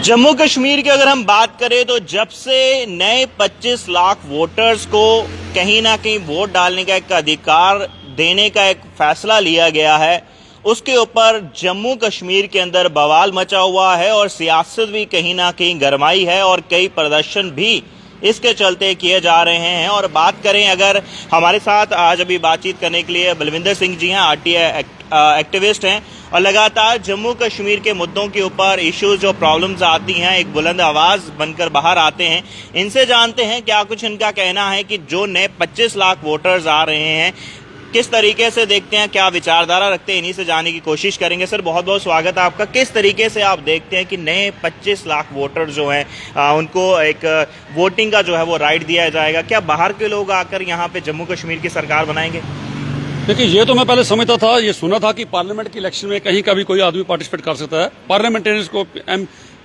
जम्मू कश्मीर की अगर हम बात करें तो जब से नए 25 लाख वोटर्स को कहीं ना कहीं वोट डालने का एक अधिकार देने का एक फैसला लिया गया है, उसके ऊपर जम्मू कश्मीर के अंदर बवाल मचा हुआ है और सियासत भी कहीं ना कहीं गरमाई है और कई प्रदर्शन भी इसके चलते किए जा रहे हैं। और बात करें, अगर हमारे साथ आज अभी बातचीत करने के लिए बलविंदर सिंह जी हैं, आरटीआई एक्टिविस्ट हैं और लगातार जम्मू कश्मीर के मुद्दों के ऊपर इश्यूज जो प्रॉब्लम्स आती हैं एक बुलंद आवाज बनकर बाहर आते हैं। इनसे जानते हैं क्या कुछ इनका कहना है कि जो नए 25 लाख वोटर्स आ रहे हैं किस तरीके से देखते हैं, क्या विचारधारा रखते हैं, इन्हीं से जानने की कोशिश करेंगे। सर बहुत बहुत स्वागत है आपका। किस तरीके से आप देखते हैं कि नए 25 लाख वोटर जो हैं उनको एक वोटिंग का जो है वो राइट दिया जाएगा? क्या बाहर के लोग आकर यहाँ पे जम्मू कश्मीर की सरकार बनाएंगे? देखिए, ये तो मैं पहले समझता था, ये सुना था कि पार्लियामेंट की इलेक्शन में कहीं का भी कोई आदमी पार्टिसिपेट कर सकता है पार्लियामेंटेरियंस को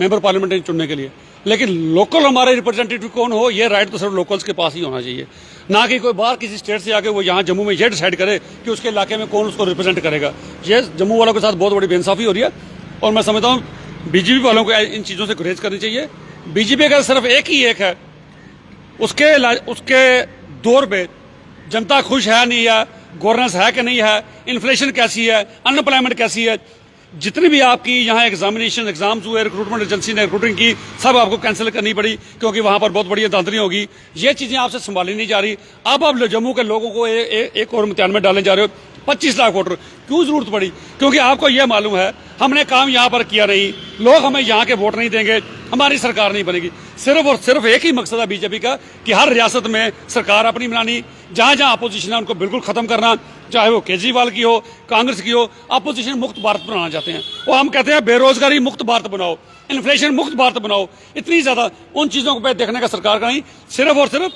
मेंबर पार्लियामेंट चुनने के लिए, लेकिन लोकल हमारे रिप्रेजेंटेटिव कौन हो, ये राइट तो सिर्फ लोकल्स के पास ही होना चाहिए, ना कि कोई बाहर किसी स्टेट से आके वो यहाँ जम्मू में ये डिसाइड करे कि उसके इलाके में कौन उसको रिप्रेजेंट करेगा। ये जम्मू वालों के साथ बहुत बड़ी बेइंसाफी हो रही है और मैं समझता हूँ बीजेपी वालों को इन चीज़ों से गुरेज करनी चाहिए। बीजेपी का सिर्फ एक ही है, उसके दौर पे जनता खुश है नहीं है, गवर्नेंस है कि नहीं है, इन्फ्लेशन कैसी है, अनएम्प्लॉयमेंट कैसी है, जितनी भी आपकी यहाँ एग्जाम्स हुए, रिक्रूटमेंट एजेंसी ने रिक्रूटिंग की, सब आपको कैंसिल करनी पड़ी क्योंकि वहां पर बहुत बड़ी धांधली होगी। ये चीजें आपसे संभाली नहीं जा रही। अब आप जम्मू के लोगों को एक और इम्तिहान में डालने जा रहे हो। 25 लाख वोटर क्यों जरूरत पड़ी? क्योंकि आपको यह मालूम है हमने काम यहाँ पर किया नहीं, लोग हमें यहाँ के वोट नहीं देंगे, हमारी सरकार नहीं बनेगी। सिर्फ और सिर्फ एक ही मकसद है बीजेपी का कि हर रियासत में सरकार अपनी बनानी, जहां जहां अपोजिशन है उनको बिल्कुल खत्म करना, चाहे वो केजरीवाल की हो, कांग्रेस की हो। अपोजिशन मुक्त भारत बनाना चाहते हैं, वो हम कहते हैं बेरोजगारी मुक्त भारत बनाओ, इन्फ्लेशन मुक्त भारत बनाओ। इतनी ज्यादा उन चीजों को देखने का सरकार का नहीं, सिर्फ और सिर्फ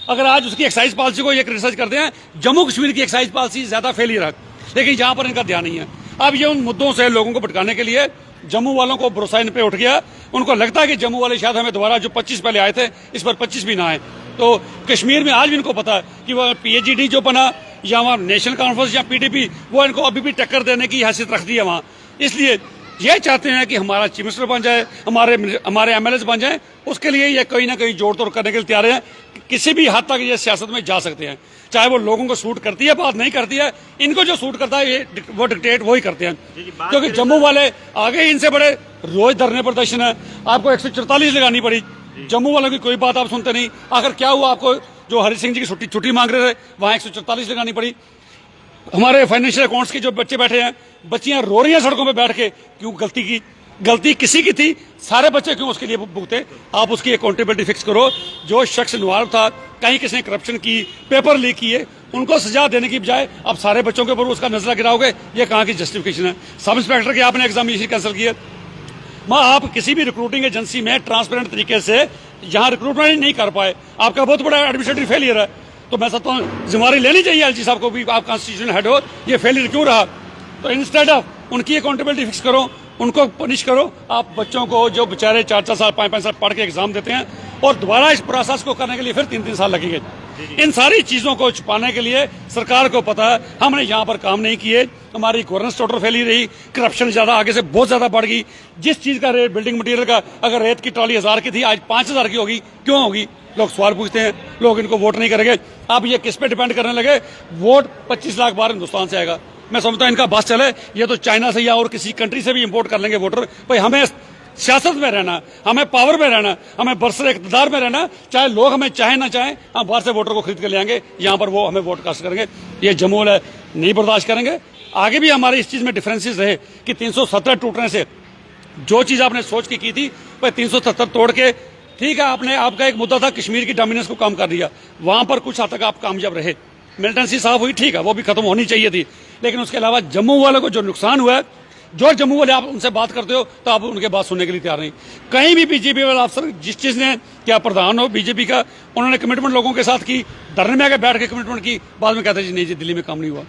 अगर आज उसकी एक्साइज पॉलिसी को ये क्रिटिसाइज करते हैं, जम्मू कश्मीर की एक्साइज पॉलिसी ज्यादा फेलियर है, लेकिन यहाँ पर इनका ध्यान नहीं है। अब ये उन मुद्दों से लोगों को भटकाने के लिए जम्मू वालों को भरोसा इन पे उठ गया। उनको लगता है कि जम्मू वाले शायद हमें दोबारा जो 25 पहले आए थे इस पर 25 भी ना आए। तो कश्मीर में आज भी इनको पता है कि वह PAGD जो बना या वहाँ नेशनल कॉन्फ्रेंस या PDP, वो इनको अभी भी टक्कर देने की हैसियत रखती है वहाँ। इसलिए ये चाहते हैं कि हमारा चीफ मिनिस्टर बन जाए, हमारे MLAs बन जाए। उसके लिए ये कहीं ना कहीं जोड़ तोड़ करने के लिए तैयार है। किसी भी हद तक ये सियासत में जा सकते हैं, चाहे वो लोगों को सूट करती है, बात नहीं करती है। इनको जो सूट करता है वो डिक्टेट वही करते हैं, क्योंकि जम्मू वाले आगे ही इनसे बड़े रोज धरने प्रदर्शन है। आपको 144 लगानी पड़ी, जम्मू वालों की कोई बात आप सुनते नहीं। आखिर क्या हुआ? आपको जो हरि सिंह जी की छुट्टी मांग रहे थे वहां 144 लगानी पड़ी। हमारे फाइनेंशियल अकाउंट्स के जो बच्चे बैठे हैं, बच्चियां रो रही हैं सड़कों पे बैठ के, क्यों? गलती किसी की थी, सारे बच्चे क्यों उसके लिए भुगते? आप उसकी अकाउंटेबिलिटी फिक्स करो। जो शख्स इन्वॉल्व था, कहीं किसी ने करप्शन की, पेपर लीक किए, उनको सजा देने की बजाय आप सारे बच्चों के ऊपर उसका नजरा गिराओगे, ये कहाँ की जस्टिफिकेशन है? सब इंस्पेक्टर के आपने एग्जामिनेशन कैंसिल किए। आप किसी भी रिक्रूटिंग एजेंसी में ट्रांसपेरेंट तरीके से यहाँ रिक्रूटमेंट नहीं कर पाए, आपका बहुत बड़ा एडमिनिस्ट्रेटिव फेलियर है। तो मैं समझता हूँ जिम्मेवारी लेनी चाहिए LG साहब को भी, आप कॉन्स्टिट्यूशनल हेड हो, ये फेलियर क्यों रहा? तो इंस्टेड ऑफ उनकी अकाउंटेबिलिटी फिक्स करो, उनको पनिश करो। आप बच्चों को जो बेचारे 4-4 साल 5-5 साल पढ़ के एग्जाम देते हैं और दोबारा इस प्रोसेस को करने के लिए फिर 3-3 साल लगेंगे। इन सारी चीजों को छुपाने के लिए सरकार को पता है हमने यहाँ पर काम नहीं किए, हमारी गवर्नेंस टोटल फैली रही, करप्शन ज्यादा आगे से बहुत ज्यादा बढ़ गई। जिस चीज का रेट, बिल्डिंग मटेरियल का, अगर रेत की ट्रॉली 1000 की थी आज 5000 की होगी, क्यों होगी? लोग सवाल पूछते हैं, लोग इनको वोट नहीं करेंगे। अब ये किस पे डिपेंड करने लगे? वोट 25 लाख बार हिंदुस्तान से आएगा। मैं समझता हूँ इनका बस चले, ये तो चाइना से या और किसी कंट्री से भी इंपोर्ट कर लेंगे वोटर। भाई हमें सियासत में रहना, हमें पावर में रहना, हमें बरसर इक़्तिदार में रहना, चाहे लोग हमें चाहे ना चाहे, हम बाहर से वोटर को खरीद कर ले आएंगे, यहाँ पर वो हमें वोट कास्ट करेंगे। ये जम्मू वाले नहीं बर्दाश्त करेंगे। आगे भी हमारे इस चीज में डिफरेंसेस रहे कि 370 टूटने से जो चीज आपने सोच की थी, भाई 370 तोड़ के, ठीक है, आपका एक मुद्दा था कश्मीर की डोमिनेंस को कम कर दिया, वहां पर कुछ हद तक आप कामयाब रहे, मिलिटेंसी साफ हुई, ठीक है, वो भी खत्म होनी चाहिए थी। लेकिन उसके अलावा जम्मू वालों को जो नुकसान हुआ है, जो जम्मू वाले आप उनसे बात करते हो तो आप उनके बात सुनने के लिए तैयार नहीं। कहीं भी बीजेपी वाला अफसर जिस चीज ने, क्या प्रधान हो बीजेपी का, उन्होंने कमिटमेंट लोगों के साथ की, धरने में आके बैठ के कमिटमेंट की, बाद में कहते जी नहीं जी दिल्ली में काम नहीं हुआ।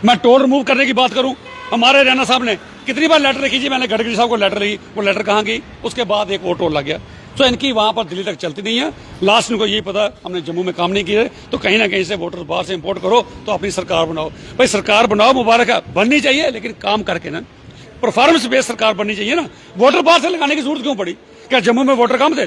मैं टोल रिमूव करने की बात करूं, हमारे रैना साहब ने कितनी बार लेटर लिखी जी, मैंने गडकरी साहब को लेटर लिखी, वो लेटर कहाँ गई? उसके बाद एक और टोल लग गया। तो इनकी वहां पर दिल्ली तक चलती नहीं है। लास्ट इनको यही पता हमने जम्मू में काम नहीं किया, तो कहीं ना कहीं से वोटर बाहर से इंपोर्ट करो, तो अपनी सरकार बनाओ। भाई सरकार बनाओ, मुबारक है, बननी चाहिए, लेकिन काम करके ना। परफॉर्मेंस बेस्ड सरकार बननी चाहिए ना। वोटर बाहर से लगाने की जरूरत क्यों पड़ी? क्या जम्मू में वोटर कम थे?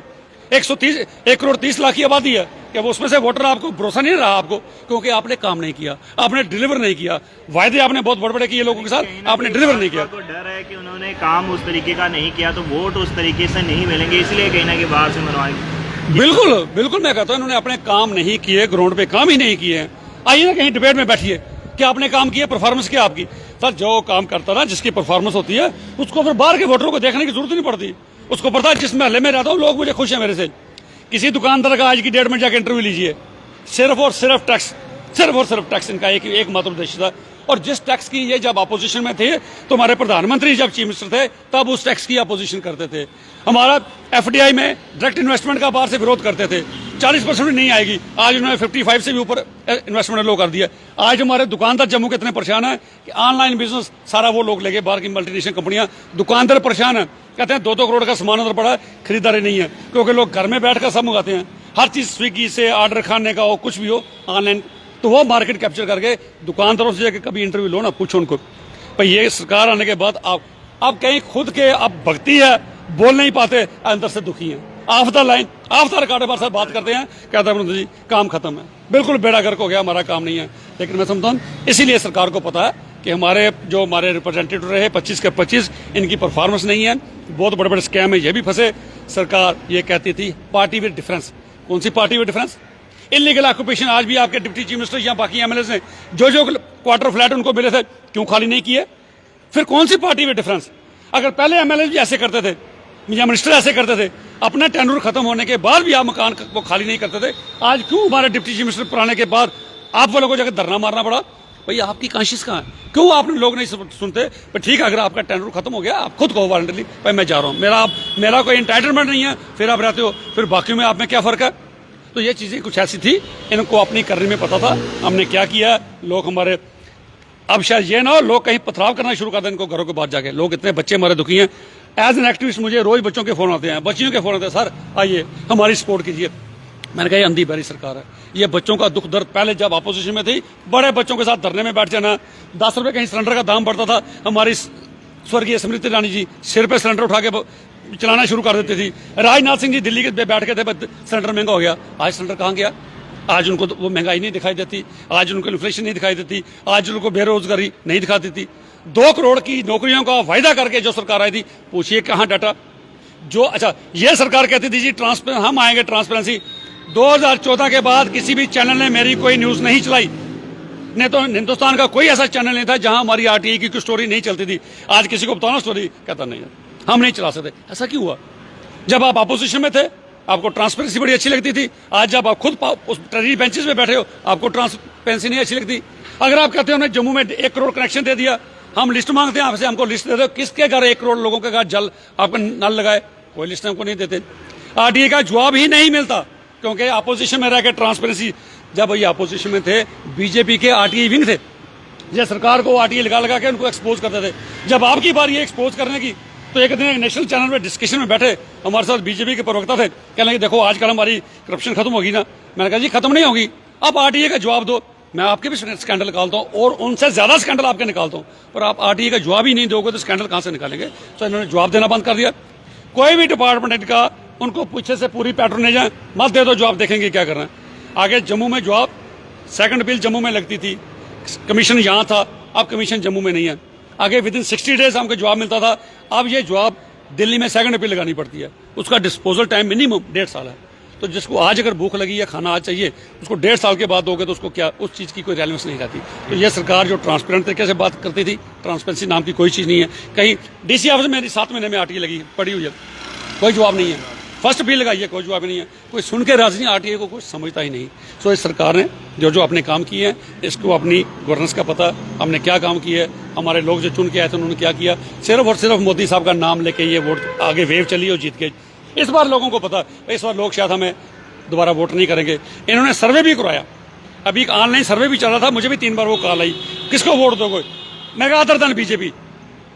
1 करोड़ 30 लाख की आबादी है, क्या वो उसमें से वोटर आपको भरोसा नहीं रहा आपको? क्योंकि आपने काम नहीं किया, आपने डिलीवर नहीं किया। वायदे आपने बहुत बड़े बड़े किए लोगों के साथ, आपने डिलीवर नहीं किया। तो डर है कि उन्होंने काम उस तरीके का नहीं किया तो वोट उस तरीके से नहीं मिलेंगे, इसलिए कहीं ना कहीं बाहर से मनवाएंगे। बिल्कुल बिल्कुल, मैं कहता हूं इन्होंने अपने काम नहीं किए, ग्राउंड पे काम ही नहीं किए हैं। आइए ना कहीं डिबेट में बैठिए कि आपने काम किया, परफॉर्मेंस क्या आपकी? सर जो काम करता ना, जिसकी परफॉर्मेंस होती है उसको फिर बाहर के वोटरों को देखने की जरूरत नहीं पड़ती। उसको पता है जिस महल्ले में रहता हूँ लोग मुझे खुश है मेरे से। किसी दुकानदार का आज की डेट में जाकर इंटरव्यू लीजिए, सिर्फ और सिर्फ टैक्स इनका एक मात्र उद्देश्य था। और जिस टैक्स की ये जब अपोजिशन में थे तो हमारे प्रधानमंत्री जब चीफ मिनिस्टर थे तब उस टैक्स की अपोजिशन करते थे। हमारा एफडीआई में डायरेक्ट इन्वेस्टमेंट का बाहर से विरोध करते थे, 40% नहीं आएगी। आज उन्होंने 55 से भी ऊपर इन्वेस्टमेंट लो कर दिया। आज हमारे दुकानदार जम्मू के इतने परेशान है कि ऑनलाइन बिजनेस सारा वो लोग लेके, बाहर की मल्टीनेशनल कंपनियां, दुकानदार परेशान है, कहते हैं 2-2 करोड़ का सामान अंदर पड़ा है, खरीदारी नहीं है, क्योंकि लोग घर में बैठ कर सब मंगाते हैं। हर चीज स्विगी से ऑर्डर खाने का हो, कुछ भी हो ऑनलाइन, तो वो मार्केट कैप्चर करके दुकानदारों से जाकर कभी इंटरव्यू लो ना, पूछो उनको भाई ये सरकार आने के बाद आप कहीं खुद के अब भक्ति है, बोल नहीं पाते, अंदर से दुखी हैं। Of the line, of the record हमारे साथ बात करते हैं, कहते हैं जी काम खत्म है, बिल्कुल बेड़ा गर्क हो गया, हमारा काम नहीं है। लेकिन मैं समझता हूँ इसीलिए सरकार को पता है कि हमारे रिप्रेजेंटेटिव रहे 25 के 25, इनकी परफॉर्मेंस नहीं है, बहुत बड़े बड़े स्कैम में ये भी फंसे। सरकार ये कहती थी पार्टी विद डिफरेंस। कौन सी party with difference? Illegal occupation आज भी आपके डिप्टी चीफ मिनिस्टर या बाकी एमएलए ने जो क्वार्टर फ्लैट उनको मिले थे क्यों खाली नहीं किए? फिर कौन सी पार्टी विद डिफरेंस? अगर पहले एमएलए भी ऐसे करते थे या मिनिस्टर ऐसे करते थे, अपना टेन्योर खत्म होने के बाद भी आप मकान को खाली नहीं करते थे, आज क्यों हमारे डिप्टी चीफ मिनिस्टर पुराने के बाद आप वालों को जाकर धरना मारना पड़ा? भाई आपकी कॉन्शियस कहाँ है? क्यों आपने लोग नहीं सुनते? पर ठीक है, अगर आपका टेन्योर खत्म हो गया, आप खुद कहो वॉलंटरली भाई मैं जा रहा हूँ, मेरा कोई एंटाइटलमेंट नहीं है, फिर आप रहते हो, फिर बाकी में आप में क्या फर्क है? तो ये चीजें कुछ ऐसी थी, इनको अपनी करने में पता था हमने क्या किया। लोग हमारे अब शायद ये ना हो लोग कहीं पथराव करना शुरू कर दें इनको घरों के बाद जाके। लोग इतने बच्चे हमारे दुखी हैं। एज एन एक्टिविस्ट मुझे रोज बच्चों के फोन आते हैं, बच्चियों के फोन आते हैं, सर आइए हमारी सपोर्ट कीजिए। मैंने कहा ये अंधी बहरी सरकार है, ये बच्चों का दुख दर्द, पहले जब अपोजिशन में थी बड़े बच्चों के साथ धरने में बैठ जाना, 10 रुपए कहीं सिलेंडर का दाम बढ़ता था, हमारी स्वर्गीय स्मृति ईरानी जी सिर पे सिलेंडर उठा के चलाना शुरू कर देती थी। राजनाथ सिंह जी दिल्ली के बैठ के थे, सिलेंडर महंगा हो गया। आज सिलेंडर कहाँ गया? आज उनको वो महंगाई नहीं दिखाई देती, आज उनको इन्फ्लेशन नहीं दिखाई देती, आज उनको बेरोजगारी नहीं दिखा देती। 2 करोड़ की नौकरियों का वायदा करके जो सरकार आई थी, पूछिए कहाँ डाटा? जो अच्छा ये सरकार कहती थी जी ट्रांसपेरेंसी, हम आएंगे ट्रांसपेरेंसी। 2014 के बाद किसी भी चैनल ने मेरी कोई न्यूज नहीं चलाई, नहीं तो हिंदुस्तान का कोई ऐसा चैनल नहीं था जहां हमारी आरटीआई की कोई स्टोरी नहीं चलती थी। आज किसी को बताओ ना स्टोरी, कहता नहीं है हम नहीं चला सकते। ऐसा क्यों हुआ? जब आप अपोजिशन में थे आपको ट्रांसपेरेंसी बड़ी अच्छी लगती थी, आज जब आप खुद उस ट्रेजरी बेंचेस में बैठे हो आपको ट्रांसपेरेंसी नहीं अच्छी लगती। अगर आप कहते हो हमने जम्मू में 1 करोड़ कनेक्शन दे दिया, हम लिस्ट मांगते हैं आपसे, हमको लिस्ट दे दो किसके घर 1 करोड़ लोगों के घर जल आपको नल लगाए, कोई लिस्ट हमको नहीं देते। आरटीआई का जवाब ही नहीं मिलता क्योंकि अपोजिशन में रह के ट्रांसपेरेंसी। जब ये अपोजिशन में थे बीजेपी के आरटीआई विंग थे, ये सरकार को आरटीआई लगा के उनको एक्सपोज करते थे। जब आपकी बारी है एक्सपोज करने की तो एक दिन एक नेशनल चैनल में डिस्कशन में बैठे हमारे साथ बीजेपी के प्रवक्ता थे, कहने लगे देखो आजकल हमारी करप्शन खत्म होगी ना। मैंने कहा जी खत्म नहीं होगी, आप आरटीआई का जवाब दो, मैं आपके भी स्कैंडल निकालता हूँ और उनसे ज्यादा स्कैंडल आपके निकालता हूँ, और आप आरटीआई का जवाब ही नहीं दोगे तो स्कैंडल कहाँ से निकालेंगे? तो इन्होंने जवाब देना बंद कर दिया। कोई भी डिपार्टमेंट का उनको पीछे से पूरी पैटर्नेज है, मत दे दो जवाब, देखेंगे क्या करना है आगे। जम्मू में जवाब सेकंड बिल जम्मू में लगती थी, कमीशन यहाँ था, अब कमीशन जम्मू में नहीं है। आगे विद इन 60 डेज हमको जवाब मिलता था, अब ये जवाब दिल्ली में सेकंड बिल लगानी पड़ती है, उसका डिस्पोजल टाइम मिनिमम 1.5 साल है। तो जिसको आज अगर भूख लगी या खाना आज चाहिए उसको 1.5 साल के बाद दोगे तो उसको क्या उस चीज़ की कोई रेलेवेंस नहीं रहती। तो ये सरकार जो ट्रांसपेरेंट तरीके से बात करती थी, ट्रांसपेरेंसी नाम की कोई चीज़ नहीं है। कहीं डीसी ऑफिस में 7 महीने में आरटीआई लगी पड़ी हुई है, कोई जवाब नहीं है। फर्स्ट बिल लगाई है, कोई जवाब नहीं है, कोई सुन के राजी नहीं, आरटीआई को कुछ समझता ही नहीं। सो इस सरकार ने जो अपने काम किए हैं, इसको अपनी गवर्नेंस का पता, हमने क्या काम किया है, हमारे लोग जो चुन के आए थे उन्होंने क्या किया। सिर्फ और सिर्फ मोदी साहब का नाम लेके ये वोट आगे वेव चली और जीत गए। इस बार लोगों को पता, इस बार लोग शायद हमें दोबारा वोट नहीं करेंगे। इन्होंने सर्वे भी कराया, अभी ऑनलाइन सर्वे भी चल रहा था, मुझे भी 3 बार वो कॉल आई किसको वोट दोगे। मैं कहा अदर देन बीजेपी,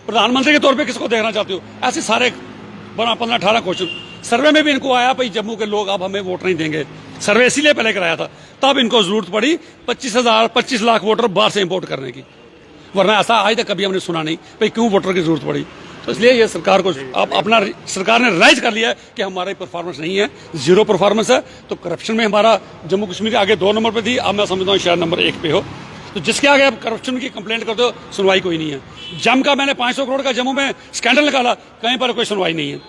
प्रधानमंत्री के तौर पर किसको देखना चाहते हो? ऐसे सारे 15-18 क्वेश्चन सर्वे में भी इनको आया भाई जम्मू के लोग अब हमें वोट नहीं देंगे। सर्वे इसीलिए पहले कराया था, तब इनको जरूरत पड़ी 25 लाख वोटर बाहर से इंपोर्ट करने की। वरना ऐसा आज तक कभी हमने सुना नहीं भाई क्यों वोटर की जरूरत पड़ी। तो इसलिए ये सरकार को अब अपना सरकार ने रियलाइज कर लिया है कि हमारी परफॉर्मेंस नहीं है, जीरो परफॉर्मेंस है। तो करप्शन में हमारा जम्मू कश्मीर आगे 2 नंबर पे थी, अब मैं समझता हूँ शायद नंबर 1 पे हो। तो जिसके आगे आप करप्शन की कंप्लेंट करते हो सुनवाई कोई नहीं है। जम का मैंने 500 करोड़ का जम्मू में स्कैंडल निकाला, कहीं पर कोई सुनवाई नहीं है।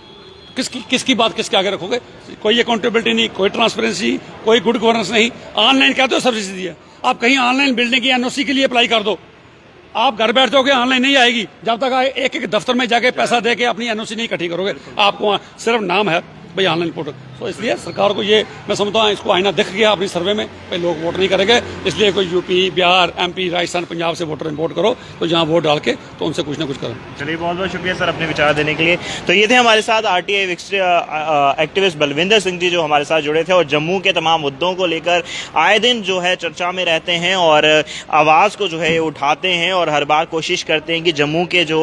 किसकी बात किसके आगे रखोगे? कोई अकाउंटेबिलिटी नहीं, कोई ट्रांसपेरेंसी, कोई गुड गवर्नेंस नहीं। ऑनलाइन कहते हो सर्विस दी है, आप कहीं ऑनलाइन बिल्डिंग की एनओसी के लिए अप्लाई कर दो, आप घर बैठ जाओगे ऑनलाइन नहीं आएगी जब तक एक एक दफ्तर में जाके पैसा दे के अपनी एनओसी नहीं इकट्ठी करोगे। आपको सिर्फ नाम है भाई ऑनलाइन पोर्टल। तो इसलिए सरकार को ये मैं समझता हूँ इसको आईना दिख गया अपनी सर्वे में भाई लोग वोट नहीं करेंगे, इसलिए कोई यूपी, बिहार, एमपी, राजस्थान, पंजाब से वोटर इंपोर्ट करो, तो जहाँ वोट डाल के तो उनसे कुछ ना कुछ करो। चलिए बहुत बहुत शुक्रिया सर अपने विचार देने के लिए। तो ये थे हमारे साथ आरटीआई एक्टिविस्ट बलविंदर सिंह जी जो हमारे साथ जुड़े थे और जम्मू के तमाम मुद्दों को लेकर आए दिन जो है चर्चा में रहते हैं और आवाज़ को जो है उठाते हैं और हर बार कोशिश करते हैं कि जम्मू के जो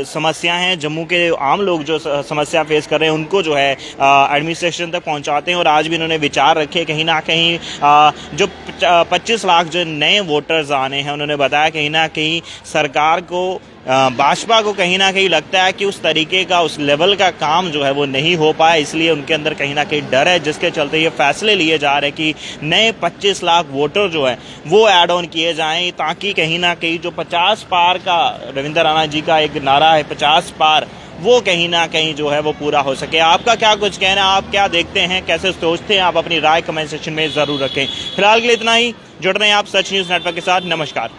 समस्या हैं, जम्मू के आम लोग जो समस्या फेस कर रहे हैं उनको जो है एडमिनिस्ट्रेशन तक पहुंचाते हैं। और आज भी इन्होंने विचार रखे, कहीं ना कहीं जो 25 लाख जो नए वोटर्स आने हैं, उन्होंने बताया कहीं ना कहीं सरकार को, भाजपा को कहीं ना कहीं लगता है कि उस तरीके का, उस लेवल का काम जो है वो नहीं हो पाया, इसलिए उनके अंदर कहीं ना कहीं डर है, जिसके चलते ये फैसले लिए जा रहे हैं कि नए 25 लाख वोटर जो है वो ऐड ऑन किए जाएं, ताकि कहीं ना कहीं जो 50 पार का रविंद्र राणा जी का एक नारा है 50 पार, वो कहीं ना कहीं जो है वो पूरा हो सके। आपका क्या कुछ कहना है, आप क्या देखते हैं, कैसे सोचते हैं, आप अपनी राय कमेंट सेक्शन में जरूर रखें। फिलहाल के लिए इतना ही। जुड़ रहे हैं आप सच न्यूज़ नेटवर्क के साथ। नमस्कार।